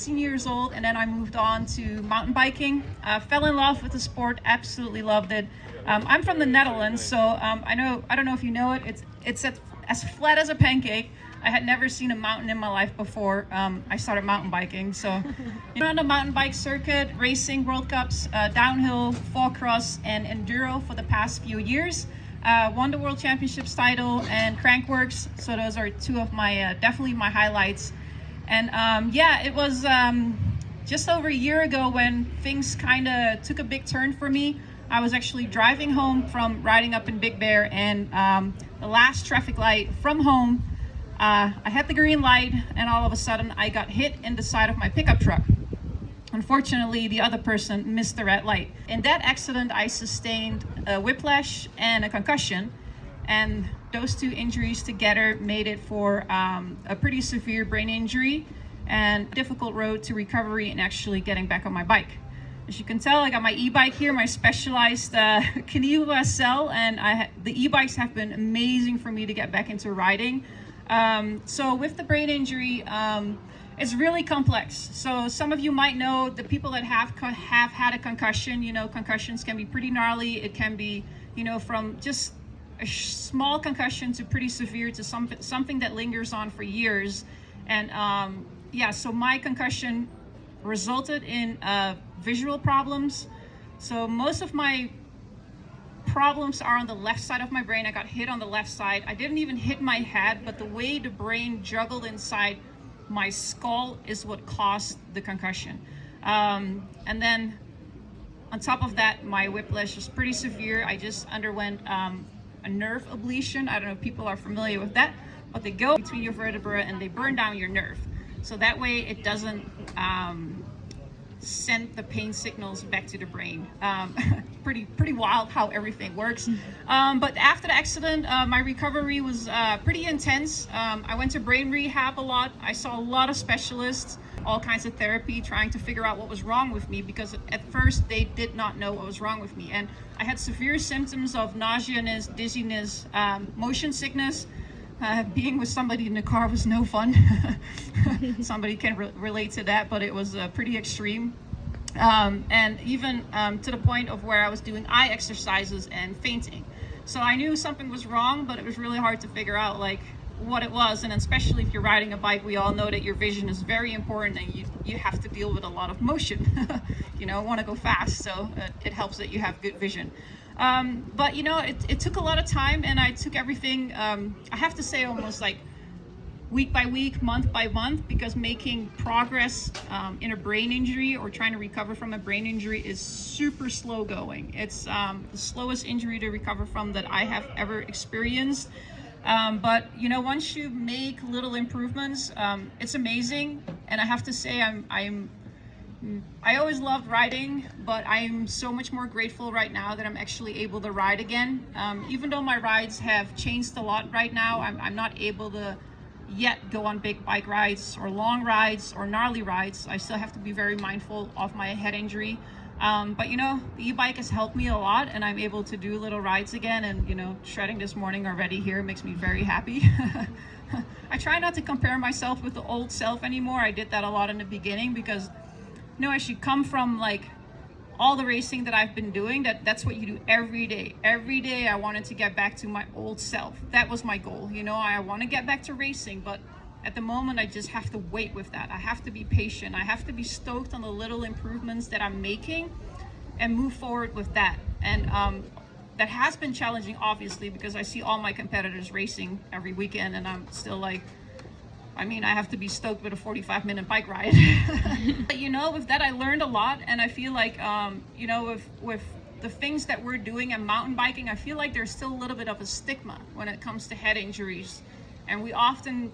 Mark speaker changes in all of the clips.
Speaker 1: Years old, and then I moved on to mountain biking. Fell in love with the sport, absolutely loved it. I'm from the Netherlands, so I don't know if you know it. It's as flat as a pancake. I had never seen a mountain in my life before I started mountain biking. So, on the mountain bike circuit, racing World Cups, downhill, fall cross, and enduro for the past few years. Won the World Championships title and Crankworks. So those are two of my definitely my highlights. And it was just over a year ago when things kind of took a big turn for me. I was actually driving home from riding up in Big Bear, and the last traffic light from home, I had the green light, and all of a sudden I got hit in the side of my pickup truck. Unfortunately, the other person missed the red light. In that accident, I sustained a whiplash and a concussion, and those two injuries together made it for a pretty severe brain injury and difficult road to recovery and actually getting back on my bike. As you can tell, I got my e-bike here, my specialized Canoe SL, and the e-bikes have been amazing for me to get back into riding. So with the brain injury, it's really complex. So some of you might know the people that have had a concussion. Concussions can be pretty gnarly. It can be, from just a small concussion to pretty severe to something that lingers on for years. And so my concussion resulted in visual problems. So most of my problems are on the left side of my brain. I got hit on the left side. I didn't even hit my head, but the way the brain juggled inside my skull is what caused the concussion. And then on top of that, my whiplash was pretty severe. I just underwent a nerve ablation. I don't know if people are familiar with that, but they go between your vertebrae and they burn down your nerve. So that way it doesn't send the pain signals back to the brain. Pretty wild how everything works. But after the accident, my recovery was pretty intense. I went to brain rehab a lot. I saw a lot of specialists, all kinds of therapy, trying to figure out what was wrong with me, because at first they did not know what was wrong with me. And I had severe symptoms of nausea, dizziness, motion sickness. Being with somebody in the car was no fun. Somebody can relate to that, but it was pretty extreme. And even to the point of where I was doing eye exercises and fainting. So I knew something was wrong, but it was really hard to figure out what it was. And especially if you're riding a bike, we all know that your vision is very important, and you have to deal with a lot of motion. Want to go fast, so it helps that you have good vision. But it took a lot of time, and I took everything, I have to say, almost like week by week, month by month, because making progress in a brain injury or trying to recover from a brain injury is super slow going. It's the slowest injury to recover from that I have ever experienced. But once you make little improvements, it's amazing. And I have to say, I always loved riding, but I'm so much more grateful right now that I'm actually able to ride again. Even though my rides have changed a lot right now, I'm not able to yet go on big bike rides or long rides or gnarly rides. I still have to be very mindful of my head injury. But the e-bike has helped me a lot, and I'm able to do little rides again. And shredding this morning already here makes me very happy. I try not to compare myself with the old self anymore. I did that a lot in the beginning because as you come from all the racing that I've been doing, that's what you do every day. Every day I wanted to get back to my old self. That was my goal. I want to get back to racing, but at the moment I just have to wait with that. I have to be patient. I have to be stoked on the little improvements that I'm making and move forward with that. And that has been challenging, obviously, because I see all my competitors racing every weekend, and I'm still I have to be stoked with a 45-minute bike ride. But with that, I learned a lot, and I feel like, with the things that we're doing in mountain biking, I feel like there's still a little bit of a stigma when it comes to head injuries, and we often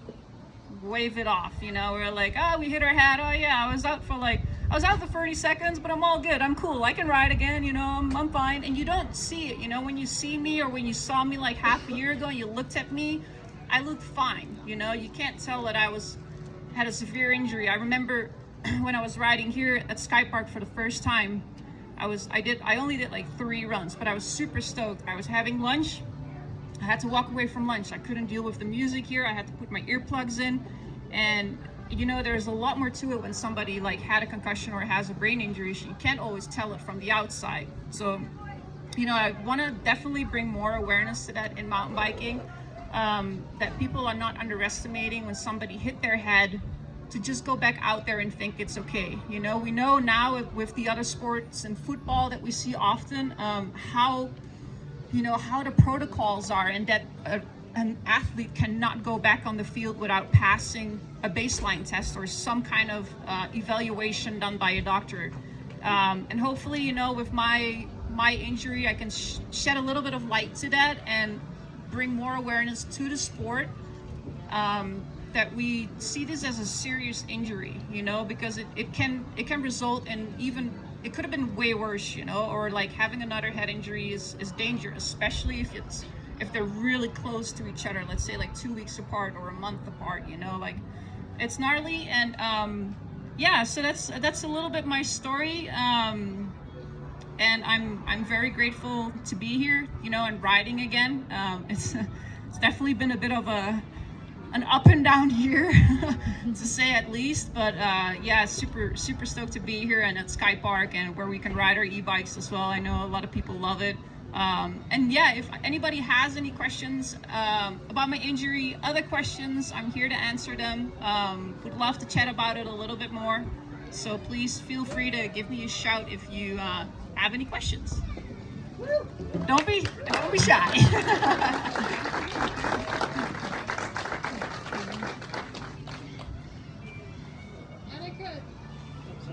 Speaker 1: wave it off. We're like, oh, we hit our head. Oh yeah, I was out for 30 seconds, but I'm all good. I'm cool. I can ride again. I'm fine. And you don't see it. When you see me, or when you saw me half a year ago and you looked at me, I looked fine. You can't tell that I had a severe injury. I remember when I was riding here at Skypark for the first time, I only did 3 runs, but I was super stoked. I was having lunch. I had to walk away from lunch. I couldn't deal with the music here. I had to put my earplugs in, and you know, there's a lot more to it when somebody like had a concussion or has a brain injury. You can't always tell it from the outside. So, you know, I want to definitely bring more awareness to that in mountain biking, that people are not underestimating when somebody hit their head, to just go back out there and think it's okay. You know, we know now with the other sports and football that we see often, how, you know, how the protocols are, and that an athlete cannot go back on the field without passing a baseline test or some kind of evaluation done by a doctor. And hopefully, you know, with my injury, I can shed a little bit of light to that and bring more awareness to the sport, that we see this as a serious injury, you know, because it can result in even, it could have been way worse, you know, or like having another head injury is dangerous, especially if they're really close to each other, let's say like 2 weeks apart or a month apart, you know, like it's gnarly. And yeah, so that's a little bit my story. And I'm very grateful to be here, you know, and riding again. It's definitely been a bit of an up and down year to say at least, but yeah, super stoked to be here and at Skypark, and where we can ride our e-bikes as well. I know a lot of people love it. And yeah, if anybody has any questions about my injury, other questions, I'm here to answer them. Would love to chat about it a little bit more. So please feel free to give me a shout if you have any questions. Don't be shy.
Speaker 2: Anneke,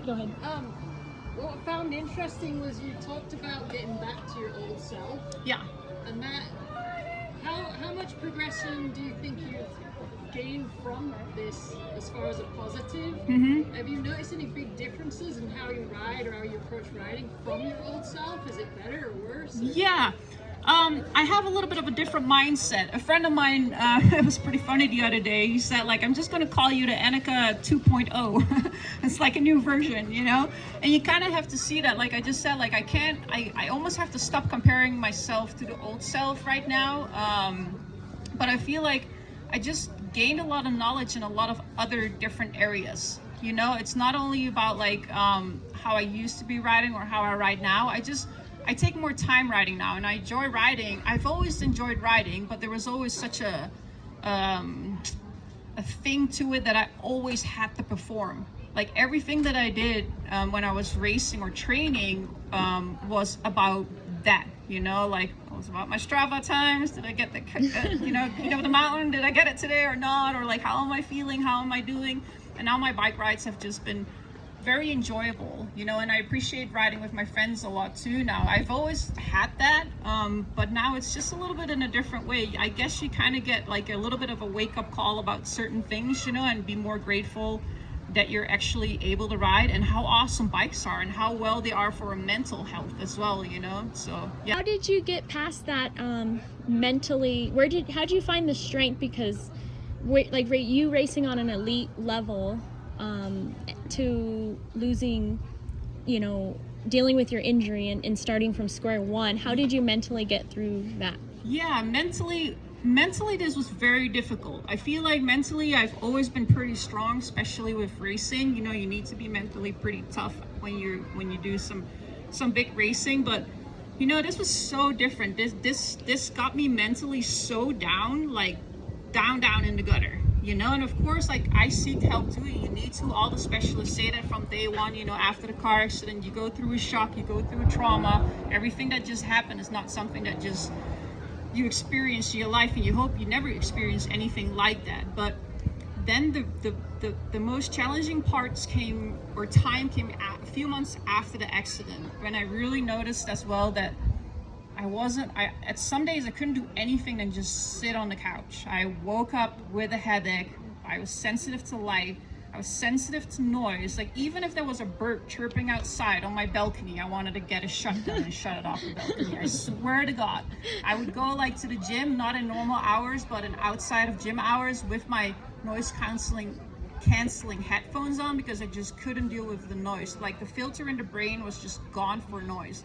Speaker 3: Go ahead.
Speaker 2: what I found interesting was you talked about getting back to your old self,
Speaker 1: Yeah.
Speaker 2: and that how much progression do you think you've gained from this as far as a positive?
Speaker 1: Mm-hmm.
Speaker 2: Have you noticed any big differences in how you ride or how you approach riding from your old self? Is it better or worse?
Speaker 1: Yeah. I have a little bit of a different mindset. A friend of mine, it was pretty funny the other day. He said, like, I'm just going to call you the Anneke 2.0. It's like a new version, you know? And you kind of have to see that, like I just said, like, I almost have to stop comparing myself to the old self right now. But I feel like I just gained a lot of knowledge in a lot of other different areas. You know, it's not only about like how I used to be riding or how I ride now. I take more time riding now, and I enjoy riding. I've always enjoyed riding, but there was always such a thing to it that I always had to perform. Like everything that I did when I was racing or training was about that, you know, like it was about my Strava times. Did I get the, you know, the mountain? Did I get it today or not? Or like, how am I feeling? How am I doing? And now my bike rides have just been very enjoyable, you know, and I appreciate riding with my friends a lot too now. I've always had that, but now it's just a little bit in a different way. I guess you kind of get like a little bit of a wake-up call about certain things, you know, and be more grateful that you're actually able to ride, and how awesome bikes are and how well they are for mental health as well, you know. So yeah.
Speaker 3: How did you get past that mentally? How did you find the strength? Because like you racing on an elite level, to losing, you know, dealing with your injury and starting from square one, how did you mentally get through that?
Speaker 1: Yeah, mentally this was very difficult. I feel like mentally I've always been pretty strong, especially with racing. You know, you need to be mentally pretty tough when you do some big racing, but you know, this was so different. This got me mentally so down, like down in the gutter. You know, and of course, like I seek help too. You need to. All the specialists say that from day one. You know, after the car accident, you go through a shock, you go through a trauma. Everything that just happened is not something that just you experience in your life, and you hope you never experience anything like that. But then the most challenging parts came, or time came a few months after the accident, when I really noticed as well that at some days I couldn't do anything than just sit on the couch. I woke up with a headache. I was sensitive to light. I was sensitive to noise. Like even if there was a bird chirping outside on my balcony, I wanted to get a shutdown and shut it off the balcony. I swear to God. I would go like to the gym, not in normal hours, but in outside of gym hours with my noise canceling headphones on, because I just couldn't deal with the noise. Like the filter in the brain was just gone for noise.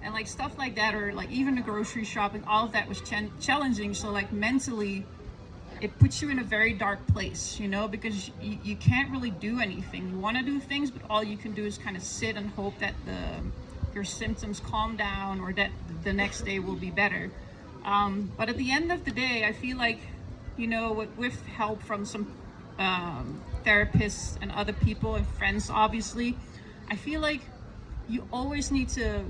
Speaker 1: And like stuff like that, or like even the grocery shopping, all of that was challenging. So like mentally, it puts you in a very dark place, you know, because you can't really do anything. You want to do things, but all you can do is kind of sit and hope that your symptoms calm down or that the next day will be better. But at the end of the day, I feel like, you know, with help from some therapists and other people and friends, obviously, I feel like you always need to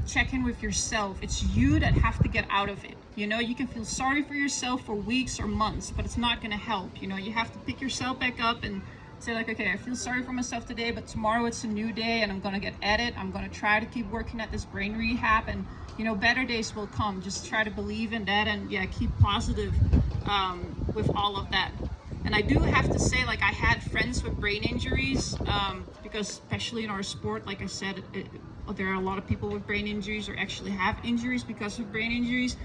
Speaker 1: check in with yourself. It's you that have to get out of it. You know, you can feel sorry for yourself for weeks or months, but it's not going to help. You know, you have to pick yourself back up and say like, okay, I feel sorry for myself today, but tomorrow it's a new day and I'm going to get at it. I'm going to try to keep working at this brain rehab, and, you know, better days will come. Just try to believe in that and, yeah, keep positive with all of that. And I do have to say, like, I had friends with brain injuries because especially in our sport, like I said, there are a lot of people with brain injuries or actually have injuries because of brain injuries.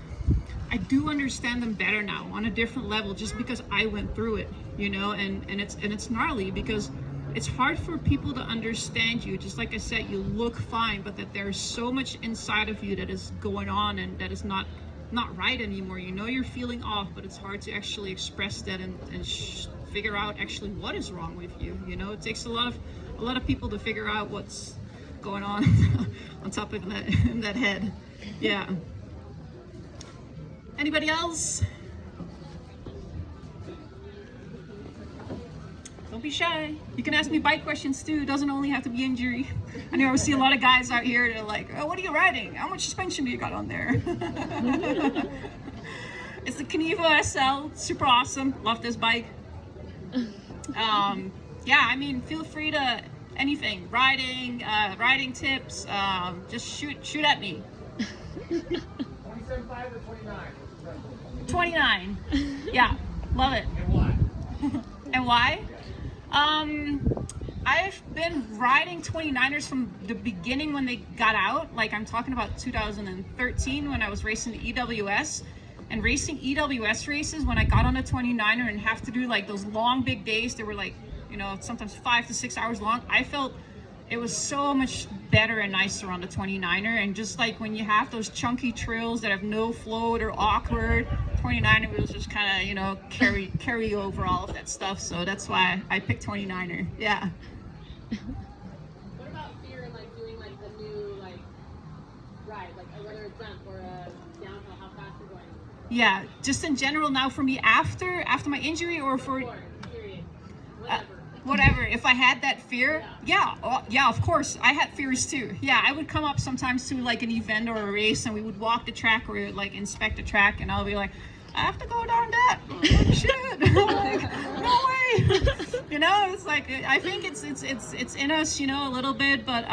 Speaker 1: I do understand them better now on a different level just because I went through it, you know, and it's gnarly because it's hard for people to understand you. Just like I said, you look fine, but that there's so much inside of you that is going on and that is not right anymore. You know, you're feeling off, but it's hard to actually express that and figure out actually what is wrong with you. You know, it takes a lot of people to figure out what's going on on top of that in that head. Yeah. Anybody else? Don't be shy. You can ask me bike questions too. It doesn't only have to be injury. I know I see a lot of guys out here that are like, oh, what are you riding? How much suspension do you got on there? It's the Kenevo SL. Super awesome. Love this bike. Yeah, I mean, feel free to anything. Riding tips. Just shoot at me.
Speaker 4: 27.5 or 29?
Speaker 1: 29. Yeah, love it.
Speaker 4: And why?
Speaker 1: And why? I've been riding 29ers from the beginning when they got out. Like, I'm talking about 2013 when I was racing the EWS. And racing EWS races, when I got on a 29er and have to do like those long big days, they were like, you know, sometimes 5 to 6 hours long. I felt it was so much better and nicer on the 29er. And just like when you have those chunky trails that have no float or awkward, 29er was just kind of, you know, carry over all of that stuff. So that's why I picked 29er. Yeah.
Speaker 5: What about fear in like doing like the new like ride, like whether it's jump or a downhill, how fast you're going?
Speaker 1: Yeah, just in general now for me after my injury or for
Speaker 5: Before, period. Whatever.
Speaker 1: whatever. If I had that fear, yeah, of course, I had fears too. Yeah, I would come up sometimes to like an event or a race, and we would walk the track or like inspect the track, and I'll be like, I have to go down that. Like, shit. Like, no way. You know, it's like I think it's in us, you know, a little bit, but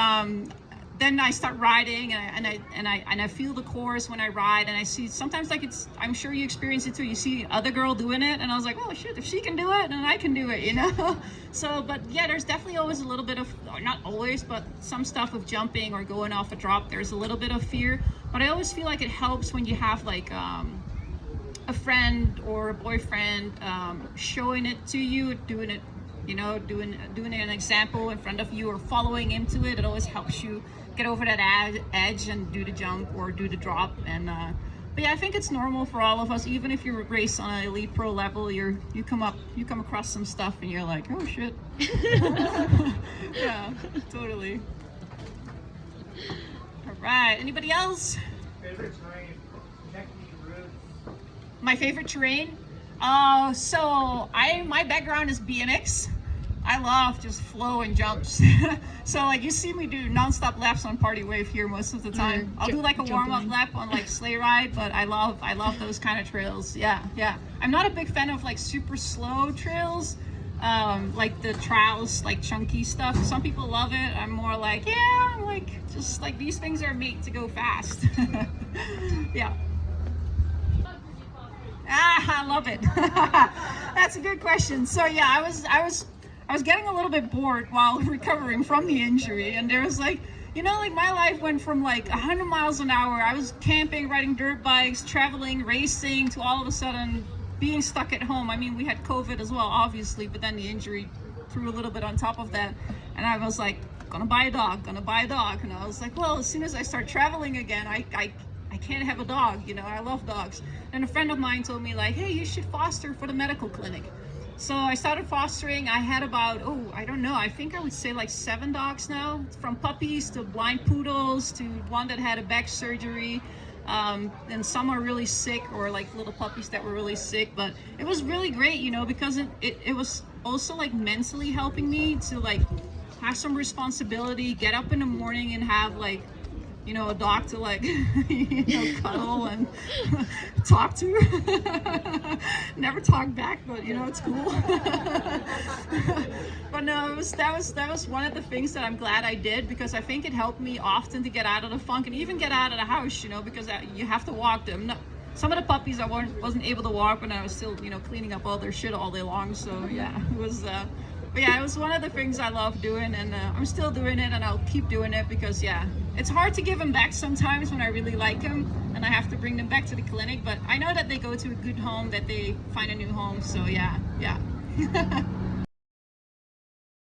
Speaker 1: then I start riding and I feel the course when I ride, and I see sometimes like I'm sure you experience it too. You see other girl doing it, and I was like, oh shit, if she can do it, then I can do it, you know. So, but yeah, there's definitely always a little bit of, or not always, but some stuff with jumping or going off a drop. There's a little bit of fear, but I always feel like it helps when you have like a friend or a boyfriend showing it to you, doing it, you know, doing an example in front of you or following into it. It always helps you get over that edge and do the jump or do the drop. And but yeah, I think it's normal for all of us. Even if you race on an elite pro level, you come across some stuff and you're like, oh shit. Yeah, totally. All right, anybody else?
Speaker 4: Favorite terrain? Technique, routes?
Speaker 1: My favorite terrain? So my background is BMX. I love just flow and jumps. So like you see me do nonstop laps on Party Wave here most of the time. I'll do like a warm-up lap on like sleigh ride, but I love those kind of trails. Yeah. I'm not a big fan of like super slow trails, like the trials, like chunky stuff. Some people love it. I'm more like, yeah, I'm like just like these things are made to go fast. Yeah. I love it. That's a good question. So yeah, I was getting a little bit bored while recovering from the injury, and there was like, you know, like my life went from like 100 miles an hour. I was camping, riding dirt bikes, traveling, racing, to all of a sudden being stuck at home. I mean, we had COVID as well, obviously, but then the injury threw a little bit on top of that, and I was like, gonna buy a dog. And I was like, well, as soon as I start traveling again, I I can't have a dog, you know, I love dogs. And a friend of mine told me like, hey, you should foster for the medical clinic. So I started fostering. I had about, I don't know, I think I would say like 7 dogs now, from puppies to blind poodles to one that had a back surgery. And some are really sick, or like little puppies that were really sick. But it was really great, you know, because it was also like mentally helping me to like have some responsibility, get up in the morning and have like, you know, a dog to like, you know, cuddle and talk to. Never talk back, but you know, it's cool. But no, that was one of the things that I'm glad I did, because I think it helped me often to get out of the funk and even get out of the house, you know, because you have to walk them. No, some of the puppies I wasn't able to walk when I was still, you know, cleaning up all their shit all day long. So yeah, it was. But yeah, it was one of the things I love doing, and I'm still doing it, and I'll keep doing it, because yeah, it's hard to give them back sometimes when I really like them, and I have to bring them back to the clinic. But I know that they go to a good home, that they find a new home. So yeah.